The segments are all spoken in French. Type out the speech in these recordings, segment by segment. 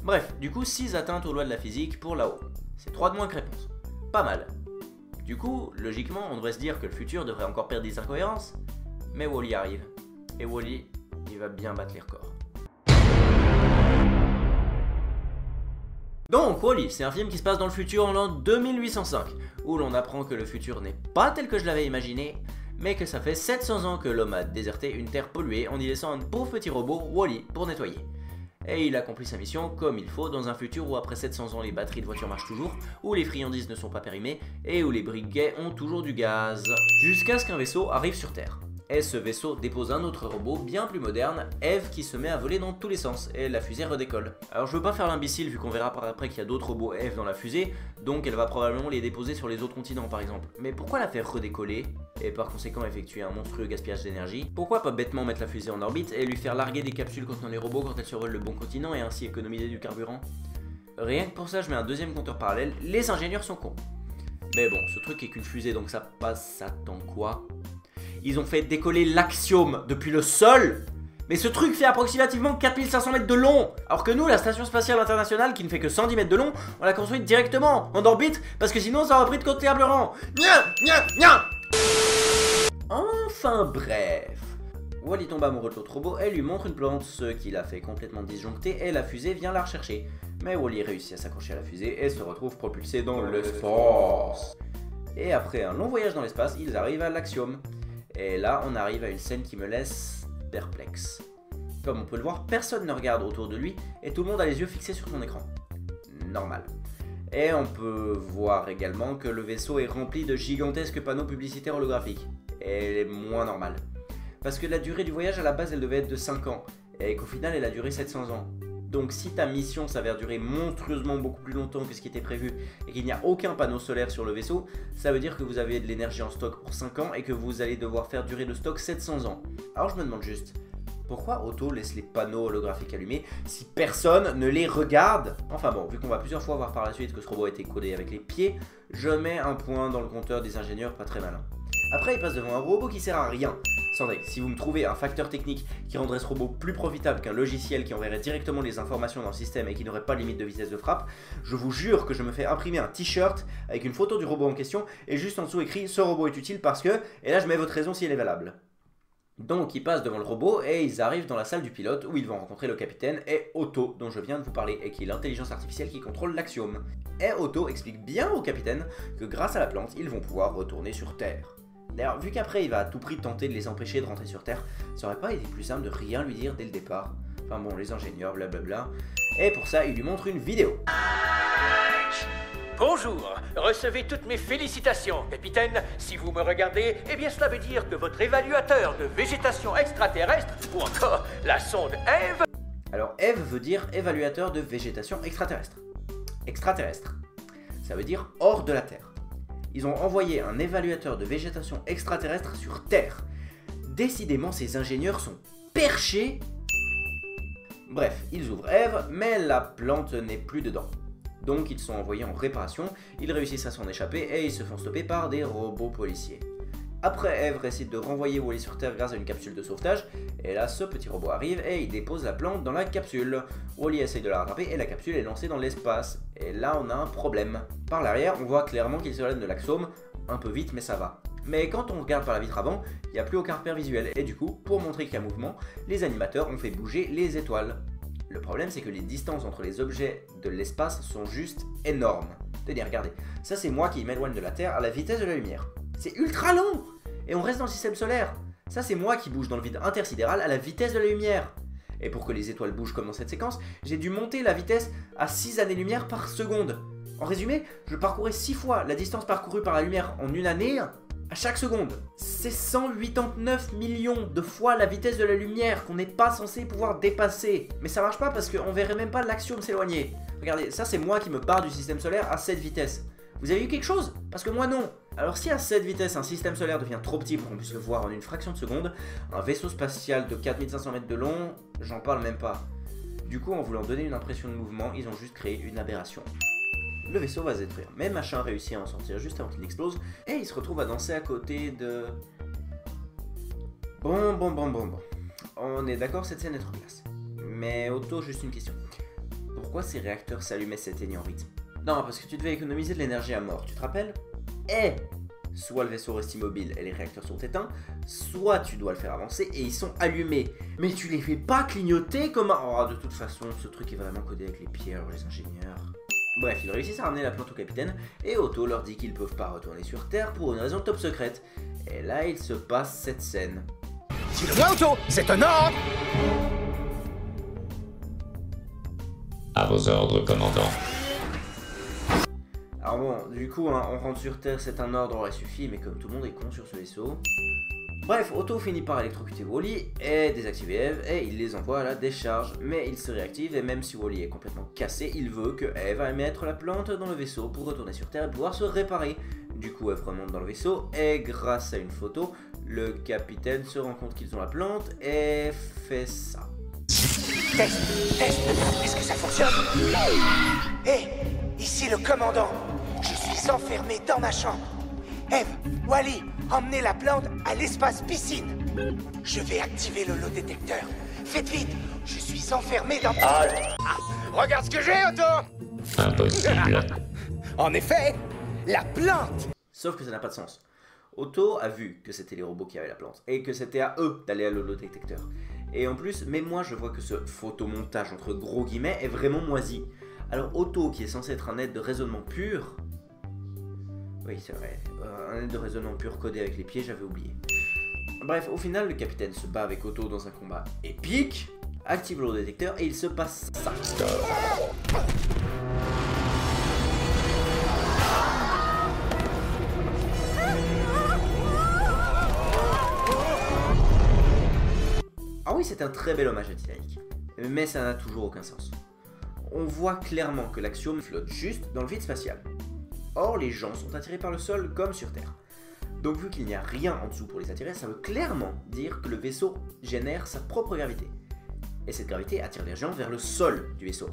Bref, du coup 6 atteintes aux lois de la physique pour là-haut. C'est 3 de moins que réponse. Pas mal. Du coup, logiquement, on devrait se dire que le futur devrait encore perdre des incohérences. Mais Wall-E arrive. Et Wall-E, il va bien battre les records. Donc Wall-E, c'est un film qui se passe dans le futur en l'an 2805, où l'on apprend que le futur n'est pas tel que je l'avais imaginé, mais que ça fait 700 ans que l'homme a déserté une terre polluée en y laissant un pauvre petit robot, Wall-E, pour nettoyer. Et il accomplit sa mission comme il faut dans un futur où après 700 ans les batteries de voitures marchent toujours, où les friandises ne sont pas périmées et où les briquets ont toujours du gaz. Jusqu'à ce qu'un vaisseau arrive sur Terre. Et ce vaisseau dépose un autre robot bien plus moderne, Eve, qui se met à voler dans tous les sens, et la fusée redécolle. Alors je veux pas faire l'imbécile vu qu'on verra par après qu'il y a d'autres robots Eve dans la fusée, donc elle va probablement les déposer sur les autres continents par exemple. Mais pourquoi la faire redécoller, et par conséquent effectuer un monstrueux gaspillage d'énergie? Pourquoi pas bêtement mettre la fusée en orbite et lui faire larguer des capsules contenant les robots quand elle survole le bon continent et ainsi économiser du carburant? Rien que pour ça je mets un deuxième compteur parallèle, les ingénieurs sont cons. Mais bon, ce truc est qu'une fusée donc ça passe, ça tend quoi? Ils ont fait décoller l'Axiom depuis le sol. Mais ce truc fait approximativement 4500 mètres de long. Alors que nous, la station spatiale internationale, qui ne fait que 110 mètres de long, on l'a construite directement, en orbite, parce que sinon ça aurait pris de considérablement. Enfin bref. Wall-E tombe amoureux de l'autre robot et lui montre une plante, ce qui l'a fait complètement disjoncter et la fusée vient la rechercher. Mais Wall-E réussit à s'accrocher à la fusée et se retrouve propulsé dans l'espace. Et après un long voyage dans l'espace, ils arrivent à l'Axiom. Et là, on arrive à une scène qui me laisse perplexe. Comme on peut le voir, personne ne regarde autour de lui et tout le monde a les yeux fixés sur son écran. Normal. Et on peut voir également que le vaisseau est rempli de gigantesques panneaux publicitaires holographiques. Et moins normal. Parce que la durée du voyage à la base elle devait être de 5 ans. Et qu'au final elle a duré 700 ans. Donc si ta mission s'avère durer monstrueusement beaucoup plus longtemps que ce qui était prévu et qu'il n'y a aucun panneau solaire sur le vaisseau, ça veut dire que vous avez de l'énergie en stock pour 5 ans et que vous allez devoir faire durer le stock 700 ans. Alors je me demande juste, pourquoi Otto laisse les panneaux holographiques allumés si personne ne les regarde? Enfin bon, vu qu'on va plusieurs fois voir par la suite que ce robot a été codé avec les pieds, je mets un point dans le compteur des ingénieurs pas très malins. Après il passe devant un robot qui sert à rien. Attendez, si vous me trouvez un facteur technique qui rendrait ce robot plus profitable qu'un logiciel qui enverrait directement les informations dans le système et qui n'aurait pas de limite de vitesse de frappe, je vous jure que je me fais imprimer un t-shirt avec une photo du robot en question et juste en dessous écrit « Ce robot est utile parce que… » et là je mets votre raison si elle est valable. Donc ils passent devant le robot et ils arrivent dans la salle du pilote où ils vont rencontrer le capitaine et Otto dont je viens de vous parler et qui est l'intelligence artificielle qui contrôle l'Axiom. Et Otto explique bien au capitaine que grâce à la plante, ils vont pouvoir retourner sur Terre. D'ailleurs, vu qu'après il va à tout prix tenter de les empêcher de rentrer sur Terre, ça aurait pas été plus simple de rien lui dire dès le départ. Enfin bon, les ingénieurs, blablabla. Et pour ça, il lui montre une vidéo. Bonjour, recevez toutes mes félicitations, capitaine. Si vous me regardez, eh bien cela veut dire que votre évaluateur de végétation extraterrestre, ou encore la sonde Eve… Alors Eve veut dire évaluateur de végétation extraterrestre. Extraterrestre. Ça veut dire hors de la Terre. Ils ont envoyé un évaluateur de végétation extraterrestre sur Terre. Décidément, ces ingénieurs sont perchés. Bref, ils ouvrent Eve, mais la plante n'est plus dedans. Donc ils sont envoyés en réparation, ils réussissent à s'en échapper et ils se font stopper par des robots policiers. Après, Eve décide de renvoyer Wall-E sur Terre grâce à une capsule de sauvetage, et là ce petit robot arrive et il dépose la plante dans la capsule. Wall-E essaye de la rattraper et la capsule est lancée dans l'espace. Et là on a un problème. Par l'arrière, on voit clairement qu'il s'éloigne de l'Axiom, un peu vite mais ça va. Mais quand on regarde par la vitre avant, il n'y a plus aucun repère visuel, et du coup, pour montrer qu'il y a mouvement, les animateurs ont fait bouger les étoiles. Le problème c'est que les distances entre les objets de l'espace sont juste énormes. Tenez, regardez, ça c'est moi qui m'éloigne de la Terre à la vitesse de la lumière. C'est ultra long! Et on reste dans le système solaire. Ça c'est moi qui bouge dans le vide intersidéral à la vitesse de la lumière. Et pour que les étoiles bougent comme dans cette séquence, j'ai dû monter la vitesse à 6 années-lumière par seconde. En résumé, je parcourais 6 fois la distance parcourue par la lumière en une année à chaque seconde. C'est 189 millions de fois la vitesse de la lumière qu'on n'est pas censé pouvoir dépasser. Mais ça marche pas parce qu'on verrait même pas l'Axiom s'éloigner. Regardez, ça c'est moi qui me barre du système solaire à cette vitesse. Vous avez eu quelque chose? Parce que moi non. Alors si à cette vitesse un système solaire devient trop petit pour qu'on puisse le voir en une fraction de seconde, un vaisseau spatial de 4500 mètres de long, j'en parle même pas. Du coup, en voulant donner une impression de mouvement, ils ont juste créé une aberration. Le vaisseau va se détruire, mais Machin réussit à en sortir juste avant qu'il explose, et il se retrouve à danser à côté de… Bon. On est d'accord, cette scène est trop classe. Mais Otto, juste une question. pourquoi ces réacteurs s'allumaient s'éteignant vite. Non, parce que tu devais économiser de l'énergie à mort, tu te rappelles? Et soit le vaisseau reste immobile et les réacteurs sont éteints, soit tu dois le faire avancer et ils sont allumés. Mais tu les fais pas clignoter comme un... Oh, de toute façon, ce truc est vraiment codé avec les pierres, les ingénieurs. Bref, ils réussissent à ramener la plante au capitaine, et Otto leur dit qu'ils peuvent pas retourner sur Terre pour une raison top secrète. Et là, il se passe cette scène. Dis-le-moi, Otto, c'est un ordre! À vos ordres, commandant. Alors bon, du coup, hein, on rentre sur Terre, c'est un ordre, aurait suffi, mais comme tout le monde est con sur ce vaisseau... Bref, Otto finit par électrocuter Wally et désactiver Eve, et il les envoie à la décharge. Mais il se réactive, et même si Wally est complètement cassé, il veut que Eve aille mettre la plante dans le vaisseau pour retourner sur Terre et pouvoir se réparer. Du coup, Eve remonte dans le vaisseau, et grâce à une photo, le capitaine se rend compte qu'ils ont la plante, et fait ça. Test, est-ce que ça fonctionne? Hé, ici le commandant. Je suis enfermé dans ma chambre. Eve, Wally, emmenez la plante à l'espace piscine. Je vais activer l'holodétecteur. Faites vite, je suis enfermé dans... regarde ce que j'ai, Otto! Impossible. En effet, la plante! Sauf que ça n'a pas de sens. Otto a vu que c'était les robots qui avaient la plante, et que c'était à eux d'aller à l'holodétecteur. Et en plus, même moi je vois que ce photomontage entre gros guillemets est vraiment moisi. Alors Otto, qui est censé être un aide de raisonnement pur... Oui, c'est vrai, un aide de raisonnement pur codé avec les pieds, j'avais oublié. Bref, au final, le capitaine se bat avec Otto dans un combat épique, active l'holodétecteur et il se passe ça. Ah oui, c'est un très bel hommage à Titanic, mais ça n'a toujours aucun sens. On voit clairement que l'Axiom flotte juste dans le vide spatial. Or, les gens sont attirés par le sol comme sur Terre. Donc vu qu'il n'y a rien en dessous pour les attirer, ça veut clairement dire que le vaisseau génère sa propre gravité. Et cette gravité attire les gens vers le sol du vaisseau.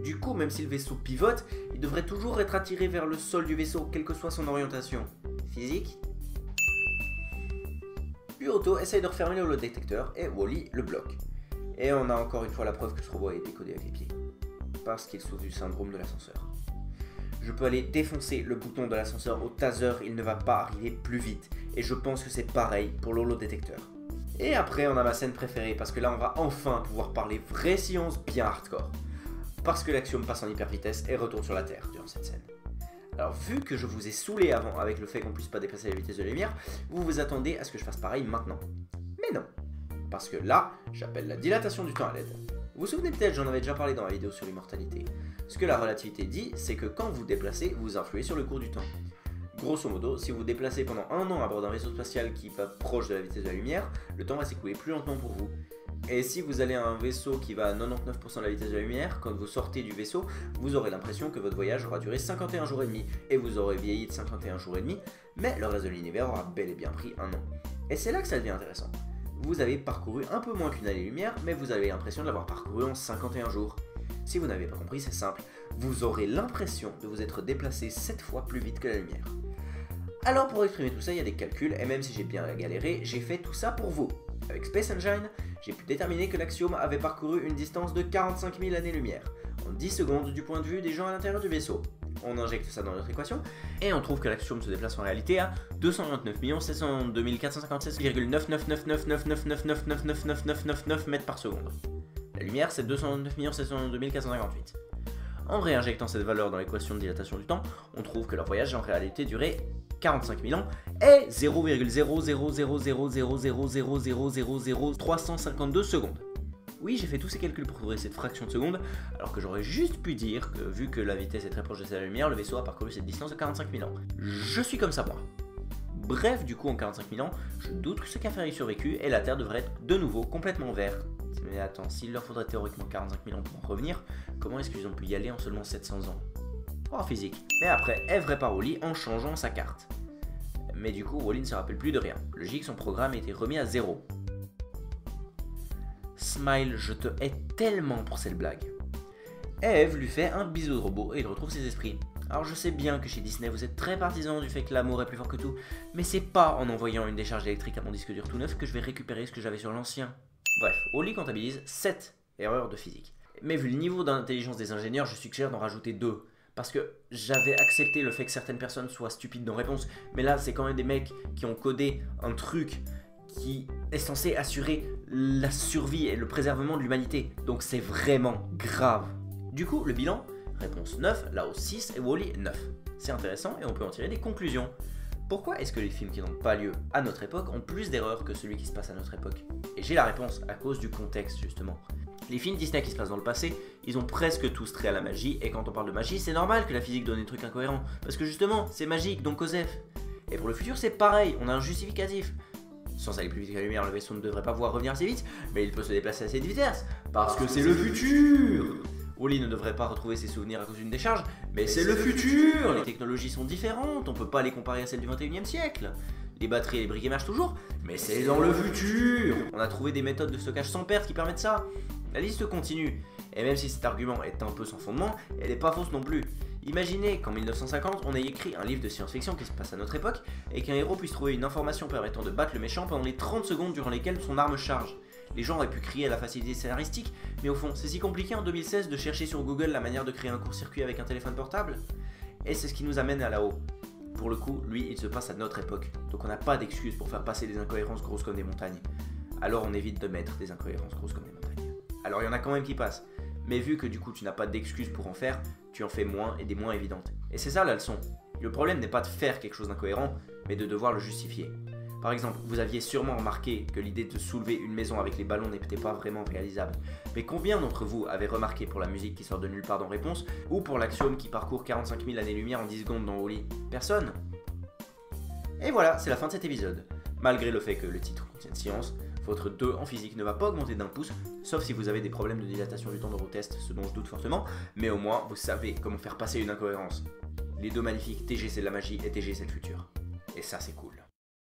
Du coup, même si le vaisseau pivote, il devrait toujours être attiré vers le sol du vaisseau, quelle que soit son orientation. Physique. Puis Otto essaye de refermer l'holodétecteur et Wally le bloque. Et on a encore une fois la preuve que ce robot est décodé avec les pieds. Parce qu'il souffre du syndrome de l'ascenseur. Je peux aller défoncer le bouton de l'ascenseur au taser, il ne va pas arriver plus vite. Et je pense que c'est pareil pour l'holodétecteur. Et après, on a ma scène préférée, parce que là, on va enfin pouvoir parler vraie science bien hardcore. Parce que l'Axiom passe en hyper vitesse et retourne sur la Terre durant cette scène. Alors, vu que je vous ai saoulé avant avec le fait qu'on puisse pas dépasser la vitesse de la lumière, vous vous attendez à ce que je fasse pareil maintenant. Mais non. Parce que là, j'appelle la dilatation du temps à l'aide. Vous vous souvenez peut-être, j'en avais déjà parlé dans la vidéo sur l'immortalité. Ce que la relativité dit, c'est que quand vous déplacez, vous influez sur le cours du temps. Grosso modo, si vous vous déplacez pendant un an à bord d'un vaisseau spatial qui va proche de la vitesse de la lumière, le temps va s'écouler plus lentement pour vous. Et si vous allez à un vaisseau qui va à 99% de la vitesse de la lumière, quand vous sortez du vaisseau, vous aurez l'impression que votre voyage aura duré 51 jours et demi, et vous aurez vieilli de 51 jours et demi, mais le reste de l'univers aura bel et bien pris un an. Et c'est là que ça devient intéressant. Vous avez parcouru un peu moins qu'une année-lumière, mais vous avez l'impression de l'avoir parcouru en 51 jours. Si vous n'avez pas compris, c'est simple, vous aurez l'impression de vous être déplacé 7 fois plus vite que la lumière. Alors pour exprimer tout ça, il y a des calculs, et même si j'ai bien galéré, j'ai fait tout ça pour vous. Avec Space Engine, j'ai pu déterminer que l'Axiom avait parcouru une distance de 45 000 années-lumière, en 10 secondes du point de vue des gens à l'intérieur du vaisseau. On injecte ça dans notre équation, et on trouve que l'Axiom se déplace en réalité à 229 722 456,9999999999999 mètres par seconde. La lumière, c'est 229 722 458. En réinjectant cette valeur dans l'équation de dilatation du temps, on trouve que leur voyage a en réalité duré 45 000 ans et 0,00000000352 secondes. Oui, j'ai fait tous ces calculs pour trouver cette fraction de seconde, alors que j'aurais juste pu dire que vu que la vitesse est très proche de celle de la lumière, le vaisseau a parcouru cette distance de 45 000 ans. Je suis comme ça moi. Bref, du coup en 45 000 ans, je doute que ce café ait survécu et la Terre devrait être de nouveau complètement verte. Mais attends, s'il leur faudrait théoriquement 45 000 ans pour en revenir, comment est-ce qu'ils ont pu y aller en seulement 700 ans? Oh, physique. Mais après, Eve répare Wally en changeant sa carte. Mais du coup, Wally ne se rappelle plus de rien. Logique, son programme a été remis à 0. Smile, je te hais tellement pour cette blague. Eve lui fait un bisou de robot et il retrouve ses esprits. Alors je sais bien que chez Disney vous êtes très partisans du fait que l'amour est plus fort que tout, mais c'est pas en envoyant une décharge électrique à mon disque dur tout neuf que je vais récupérer ce que j'avais sur l'ancien. Bref, Wally comptabilise 7 erreurs de physique. Mais vu le niveau d'intelligence des ingénieurs, je suggère d'en rajouter 2. Parce que j'avais accepté le fait que certaines personnes soient stupides dans réponse, mais là c'est quand même des mecs qui ont codé un truc qui est censé assurer la survie et le préservement de l'humanité. Donc c'est vraiment grave. Du coup, le bilan, réponse 9, Lao 6 et Wall-E 9. C'est intéressant et on peut en tirer des conclusions. Pourquoi est-ce que les films qui n'ont pas lieu à notre époque ont plus d'erreurs que celui qui se passe à notre époque? Et j'ai la réponse, à cause du contexte justement. Les films Disney qui se passent dans le passé, ils ont presque tous trait à la magie, et quand on parle de magie, c'est normal que la physique donne des trucs incohérents, parce que justement, c'est magique, donc Osef. Et pour le futur, c'est pareil, on a un justificatif. Sans aller plus vite que la lumière, le vaisseau ne devrait pas pouvoir revenir assez vite, mais il peut se déplacer à cette vitesse, parce que c'est le futur. Wall-E ne devrait pas retrouver ses souvenirs à cause d'une décharge, mais c'est le futur. Les technologies sont différentes, on peut pas les comparer à celles du 21e siècle. Les batteries et les briquets marchent toujours, mais c'est dans le futur. On a trouvé des méthodes de stockage sans perte qui permettent ça. La liste continue, et même si cet argument est un peu sans fondement, elle n'est pas fausse non plus. Imaginez qu'en 1950, on ait écrit un livre de science-fiction qui se passe à notre époque, et qu'un héros puisse trouver une information permettant de battre le méchant pendant les 30 secondes durant lesquelles son arme charge. Les gens auraient pu crier à la facilité scénaristique, mais au fond, c'est si compliqué en 2016 de chercher sur Google la manière de créer un court-circuit avec un téléphone portable? Et c'est ce qui nous amène à là-haut. Pour le coup, lui, il se passe à notre époque, donc on n'a pas d'excuse pour faire passer des incohérences grosses comme des montagnes. Alors on évite de mettre des incohérences grosses comme des montagnes. Alors il y en a quand même qui passent, mais vu que du coup tu n'as pas d'excuses pour en faire, tu en fais moins et des moins évidentes. Et c'est ça la leçon. Le problème n'est pas de faire quelque chose d'incohérent, mais de devoir le justifier. Par exemple, vous aviez sûrement remarqué que l'idée de soulever une maison avec les ballons n'était pas vraiment réalisable. Mais combien d'entre vous avaient remarqué pour la musique qui sort de nulle part dans Réponse, ou pour l'axiome qui parcourt 45 000 années-lumière en 10 secondes dans Wall-E? Personne. Et voilà, c'est la fin de cet épisode. Malgré le fait que le titre contienne science, votre 2 en physique ne va pas augmenter d'1 pouce, sauf si vous avez des problèmes de dilatation du temps d'Eurotest, ce dont je doute fortement, mais au moins vous savez comment faire passer une incohérence. Les 2 magnifiques TG c'est de la magie et TG c'est le futur. Et ça c'est cool.